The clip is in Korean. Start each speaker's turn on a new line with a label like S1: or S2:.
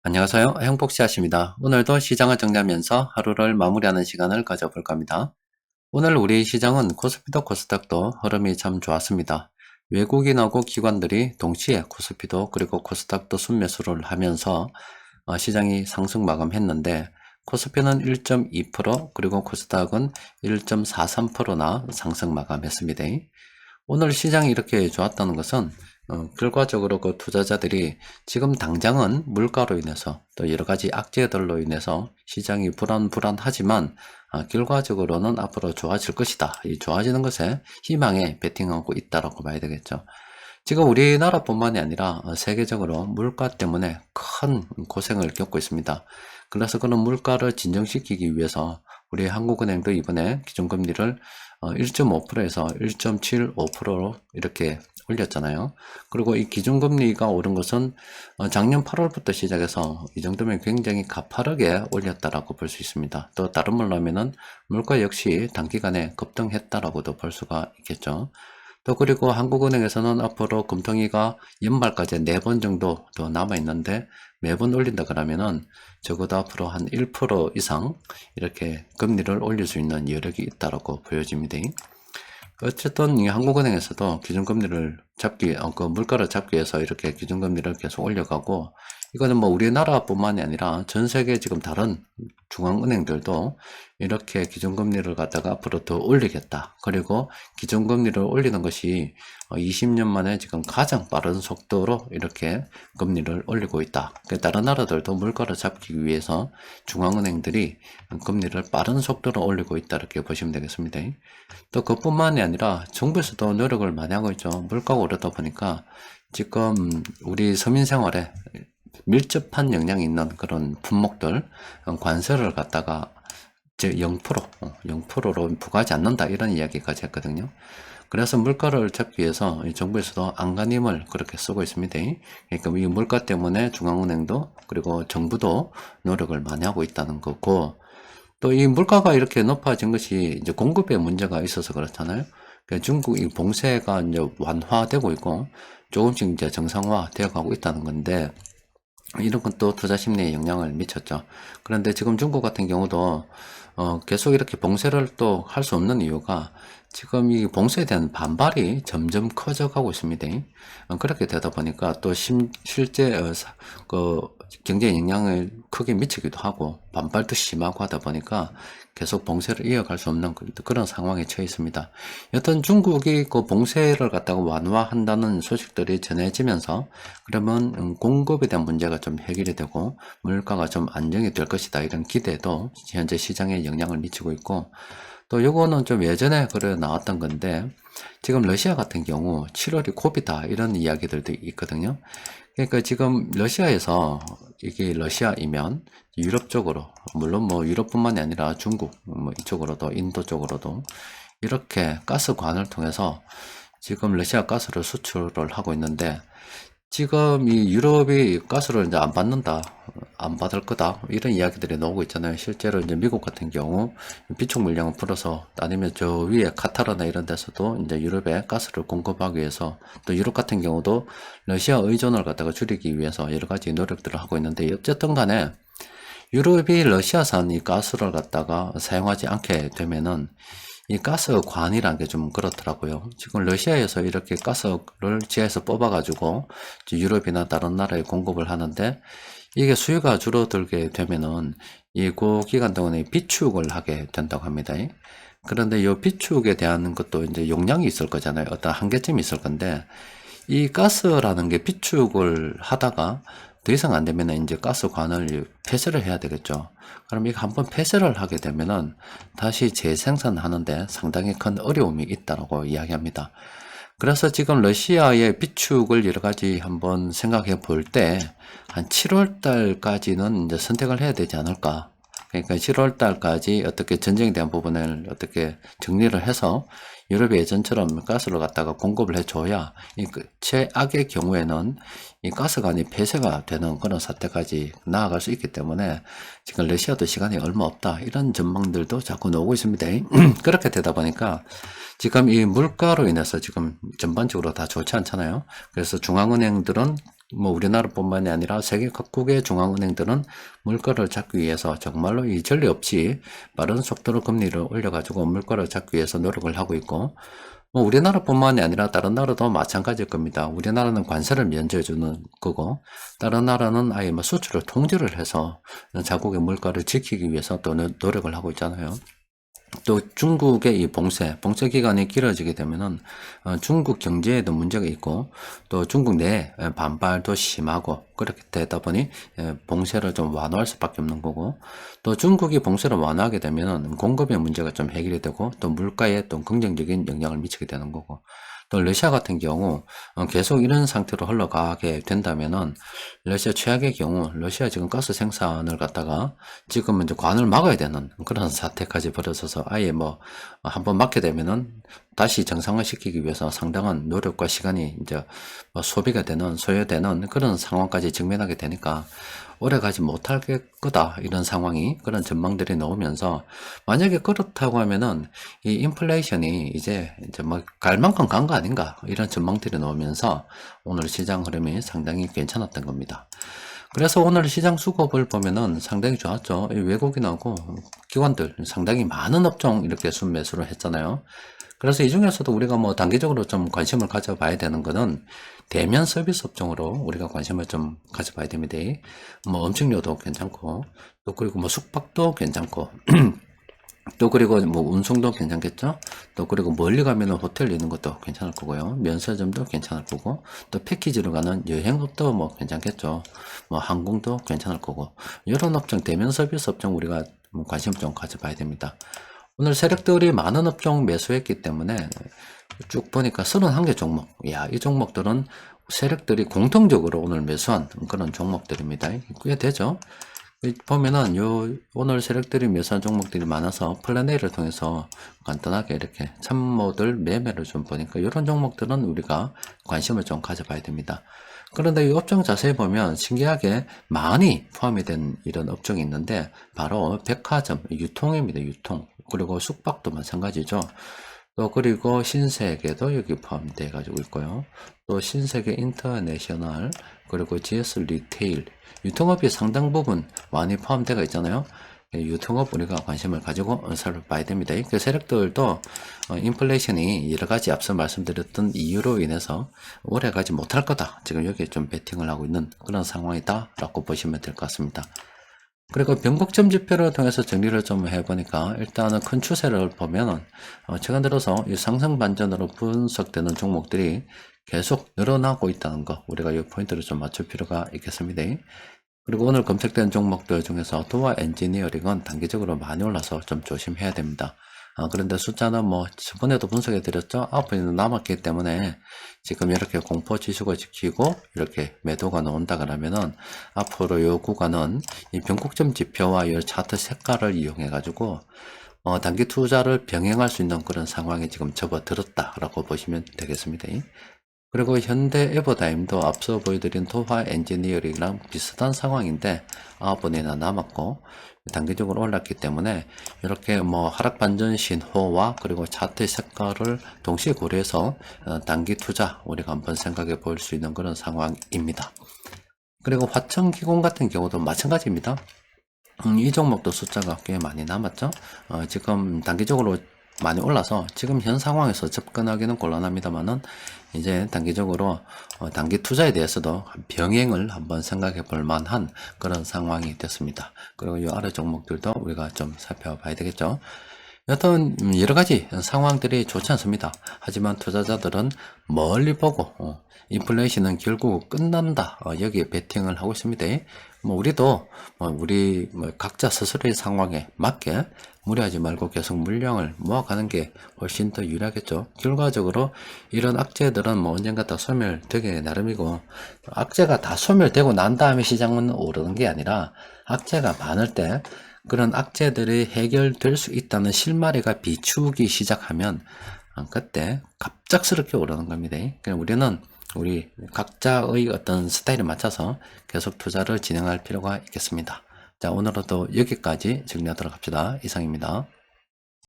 S1: 안녕하세요. 행복씨앗입니다. 오늘도 시장을 정리하면서 하루를 마무리하는 시간을 가져볼까 합니다. 오늘 우리 시장은 코스피도 코스닥도 흐름이 참 좋았습니다. 외국인하고 기관들이 동시에 코스피도 그리고 코스닥도 순매수를 하면서 시장이 상승 마감했는데 코스피는 1.2% 그리고 코스닥은 1.43%나 상승 마감했습니다. 오늘 시장이 이렇게 좋았다는 것은 결과적으로 그 투자자들이 지금 당장은 물가로 인해서 또 여러 가지 악재들로 인해서 시장이 불안하지만 결과적으로는 앞으로 좋아질 것이다. 이 좋아지는 것에 희망에 베팅하고 있다라고 봐야 되겠죠. 지금 우리나라뿐만이 아니라 세계적으로 물가 때문에 큰 고생을 겪고 있습니다. 그래서 그런 물가를 진정시키기 위해서 우리 한국은행도 이번에 기준금리를 1.5%에서 1.75%로 이렇게 올렸잖아요. 그리고 이 기준금리가 오른 것은 작년 8월부터 시작해서 이 정도면 굉장히 가파르게 올렸다라고 볼 수 있습니다. 또 다른 말로 하면은 물가 역시 단기간에 급등했다라고도 볼 수가 있겠죠. 또 그리고 한국은행에서는 앞으로 금통위가 연말까지 4번 정도 더 남아있는데 매번 올린다 그러면은 적어도 앞으로 한 1% 이상 이렇게 금리를 올릴 수 있는 여력이 있다고 보여집니다. 어쨌든 이 한국은행에서도 기준금리를 그 물가를 잡기 위해서 이렇게 기준금리를 계속 올려가고, 이거는 뭐 우리나라뿐만이 아니라 전 세계 지금 다른 중앙은행들도 이렇게 기준금리를 갖다가 앞으로 더 올리겠다. 그리고 기준금리를 올리는 것이 20년 만에 지금 가장 빠른 속도로 이렇게 금리를 올리고 있다. 다른 나라들도 물가를 잡기 위해서 중앙은행들이 금리를 빠른 속도로 올리고 있다. 이렇게 보시면 되겠습니다. 또 그뿐만이 아니라 정부에서도 노력을 많이 하고 있죠. 물가가 오르다 보니까 지금 우리 서민 생활에 밀접한 영향이 있는 그런 품목들 관세를 갖다가 이제 0%로 부과하지 않는다 이런 이야기까지 했거든요. 그래서 물가를 잡기 위해서 정부에서도 안간힘을 그렇게 쓰고 있습니다. 그러니까 이 물가 때문에 중앙은행도 그리고 정부도 노력을 많이 하고 있다는 거고, 또 이 물가가 이렇게 높아진 것이 이제 공급에 문제가 있어서 그렇잖아요. 그러니까 중국 이 봉쇄가 이제 완화되고 있고 조금씩 이제 정상화 되어 가고 있다는 건데, 이런 건 또 투자 심리에 영향을 미쳤죠. 그런데 지금 중국 같은 경우도 계속 이렇게 봉쇄를 또 할 수 없는 이유가 지금 이 봉쇄에 대한 반발이 점점 커져가고 있습니다. 그렇게 되다 보니까 또 실제 그 경제에 영향을 크게 미치기도 하고 반발도 심하고 하다 보니까 계속 봉쇄를 이어갈 수 없는 그런 상황에 처해 있습니다. 여튼 중국이 그 봉쇄를 갖다가 완화한다는 소식들이 전해지면서 그러면 공급에 대한 문제가 좀 해결이 되고 물가가 좀 안정이 될 것이다 이런 기대도 현재 시장에 영향을 미치고 있고, 또 요거는 좀 예전에 그래 나왔던 건데 지금 러시아 같은 경우 7월이 고비다 이런 이야기들도 있거든요. 그러니까 지금 러시아에서 이게 러시아이면 유럽 쪽으로, 물론 뭐 유럽뿐만이 아니라 중국 뭐 이쪽으로도 인도 쪽으로도 이렇게 가스관을 통해서 지금 러시아 가스를 수출을 하고 있는데, 지금 이 유럽이 가스를 이제 안 받는다, 안 받을 거다, 이런 이야기들이 나오고 있잖아요. 실제로 이제 미국 같은 경우 비축 물량을 풀어서 아니면 저 위에 카타르나 이런 데서도 이제 유럽에 가스를 공급하기 위해서, 또 유럽 같은 경우도 러시아 의존을 갖다가 줄이기 위해서 여러 가지 노력들을 하고 있는데, 어쨌든 간에 유럽이 러시아산 이 가스를 갖다가 사용하지 않게 되면은 이 가스관이라는 게 좀 그렇더라고요. 지금 러시아에서 이렇게 가스를 지하에서 뽑아가지고 유럽이나 다른 나라에 공급을 하는데, 이게 수요가 줄어들게 되면은 그 기간 동안에 비축을 하게 된다고 합니다. 그런데 이 비축에 대한 것도 이제 용량이 있을 거잖아요. 어떤 한계점이 있을 건데, 이 가스라는 게 비축을 하다가 더 이상 안 되면 이제 가스관을 폐쇄를 해야 되겠죠. 그럼 이거 한번 폐쇄를 하게 되면은 다시 재생산하는데 상당히 큰 어려움이 있다고 이야기합니다. 그래서 지금 러시아의 비축을 여러 가지 한번 생각해 볼 때 한 7월 달까지는 이제 선택을 해야 되지 않을까. 그러니까 7월 달까지 어떻게 전쟁에 대한 부분을 어떻게 정리를 해서 유럽이 예전처럼 가스를 갖다가 공급을 해줘야 최악의 경우에는 이 가스관이 폐쇄가 되는 그런 사태까지 나아갈 수 있기 때문에 지금 러시아도 시간이 얼마 없다 이런 전망들도 자꾸 나오고 있습니다. 그렇게 되다 보니까 지금 이 물가로 인해서 지금 전반적으로 다 좋지 않잖아요. 그래서 중앙은행들은 뭐 우리나라뿐만이 아니라 세계 각국의 중앙은행들은 물가를 잡기 위해서 정말로 이 전례 없이 빠른 속도로 금리를 올려가지고 물가를 잡기 위해서 노력을 하고 있고, 뭐 우리나라뿐만이 아니라 다른 나라도 마찬가지일 겁니다. 우리나라는 관세를 면제해 주는 거고, 다른 나라는 아예 뭐 수출을 통제를 해서 자국의 물가를 지키기 위해서 또 노력을 하고 있잖아요. 또 중국의 이 봉쇄 기간이 길어지게 되면은 중국 경제에도 문제가 있고, 또 중국 내 반발도 심하고, 그렇게 되다 보니 봉쇄를 좀 완화할 수밖에 없는 거고, 또 중국이 봉쇄를 완화하게 되면은 공급의 문제가 좀 해결이 되고, 또 물가에 또 긍정적인 영향을 미치게 되는 거고, 또 러시아 같은 경우 계속 이런 상태로 흘러가게 된다면은, 러시아 최악의 경우 러시아 지금 가스 생산을 갖다가 지금 이제 관을 막아야 되는 그런 사태까지 벌어져서, 아예 뭐 한번 막게 되면은 다시 정상화 시키기 위해서 상당한 노력과 시간이 이제 뭐 소요되는 그런 상황까지 직면하게 되니까 오래 가지 못할 거다, 이런 상황이, 그런 전망들이 나오면서, 만약에 그렇다고 하면은 이 인플레이션이 이제 뭐 갈 만큼 간 거 아닌가, 이런 전망들이 나오면서 오늘 시장 흐름이 상당히 괜찮았던 겁니다. 그래서 오늘 시장 수급을 보면은 상당히 좋았죠. 외국인하고 기관들 상당히 많은 업종 이렇게 순매수를 했잖아요. 그래서 이 중에서도 우리가 뭐 단기적으로 좀 관심을 가져봐야 되는 거는 대면 서비스 업종으로 우리가 관심을 좀 가져봐야 됩니다. 뭐 음식료도 괜찮고, 또 그리고 뭐 숙박도 괜찮고, 또 그리고 뭐 운송도 괜찮겠죠. 또 그리고 멀리 가면은 호텔 있는 것도 괜찮을 거고요. 면세점도 괜찮을 거고, 또 패키지로 가는 여행업도 뭐 괜찮겠죠. 뭐 항공도 괜찮을 거고, 이런 업종, 대면 서비스 업종 우리가 뭐 관심 좀 가져봐야 됩니다. 오늘 세력들이 많은 업종 매수했기 때문에 쭉 보니까 31개 종목, 야, 이 종목들은 세력들이 공통적으로 오늘 매수한 그런 종목들입니다. 꽤 되죠. 보면은 오늘 세력들이 매수한 종목들이 많아서 플랜 A를 통해서 간단하게 이렇게 참모들 매매를 좀 보니까, 이런 종목들은 우리가 관심을 좀 가져봐야 됩니다. 그런데 이 업종 자세히 보면 신기하게 많이 포함이 된 이런 업종이 있는데, 바로 백화점, 유통입니다. 유통. 그리고 숙박도 마찬가지죠. 또 그리고 신세계도 여기 포함되어 가지고 있고요. 또 신세계 인터내셔널, 그리고 GS 리테일, 유통업이 상당 부분 많이 포함되어 있잖아요. 유통업 우리가 관심을 가지고 살펴봐야 됩니다. 그 세력들도 인플레이션이 여러 가지 앞서 말씀드렸던 이유로 인해서 오래 가지 못할 거다, 지금 여기에 좀 베팅을 하고 있는 그런 상황이다 라고 보시면 될 것 같습니다. 그리고 변곡점 지표를 통해서 정리를 좀 해보니까, 일단은 큰 추세를 보면은 최근 들어서 이 상승 반전으로 분석되는 종목들이 계속 늘어나고 있다는 거, 우리가 이 포인트를 좀 맞출 필요가 있겠습니다. 그리고 오늘 검색된 종목들 중에서 도어 엔지니어링은 단기적으로 많이 올라서 좀 조심해야 됩니다. 그런데 숫자는 뭐 저번에도 분석해 드렸죠. 9분이 남았기 때문에 지금 이렇게 공포 지수가 지키고 이렇게 매도가 나온다 그러면은, 앞으로 요 구간은 이 변곡점 지표와 이 차트 색깔을 이용해 가지고 단기 투자를 병행할 수 있는 그런 상황에 지금 접어들었다라고 보시면 되겠습니다. 그리고 현대 에버다임도 앞서 보여드린 도화 엔지니어링이랑 비슷한 상황인데 9분이나 남았고 단기적으로 올랐기 때문에, 이렇게 뭐 하락 반전 신호와 그리고 차트의 색깔을 동시에 고려해서 단기 투자 우리가 한번 생각해 볼 수 있는 그런 상황입니다. 그리고 화천기공 같은 경우도 마찬가지입니다. 이 종목도 숫자가 꽤 많이 남았죠. 지금 단기적으로 많이 올라서 지금 현 상황에서 접근하기는 곤란합니다만은, 이제 단기적으로 단기 투자에 대해서도 병행을 한번 생각해 볼 만한 그런 상황이 됐습니다. 그리고 이 아래 종목들도 우리가 좀 살펴봐야 되겠죠. 여튼 여러 가지 상황들이 좋지 않습니다. 하지만 투자자들은 멀리 보고 인플레이션은 결국 끝난다, 여기에 베팅을 하고 있습니다. 뭐 우리도 우리 각자 스스로의 상황에 맞게 무리하지 말고 계속 물량을 모아가는 게 훨씬 더 유리하겠죠. 결과적으로 이런 악재들은 뭐 언젠가 다 소멸되게 나름이고, 악재가 다 소멸되고 난 다음에 시장은 오르는 게 아니라, 악재가 많을 때 그런 악재들이 해결될 수 있다는 실마리가 비추기 시작하면 그때 갑작스럽게 오르는 겁니다. 그냥 우리는 우리 각자의 어떤 스타일에 맞춰서 계속 투자를 진행할 필요가 있겠습니다. 자, 오늘은 또 여기까지 정리하도록 합시다. 이상입니다.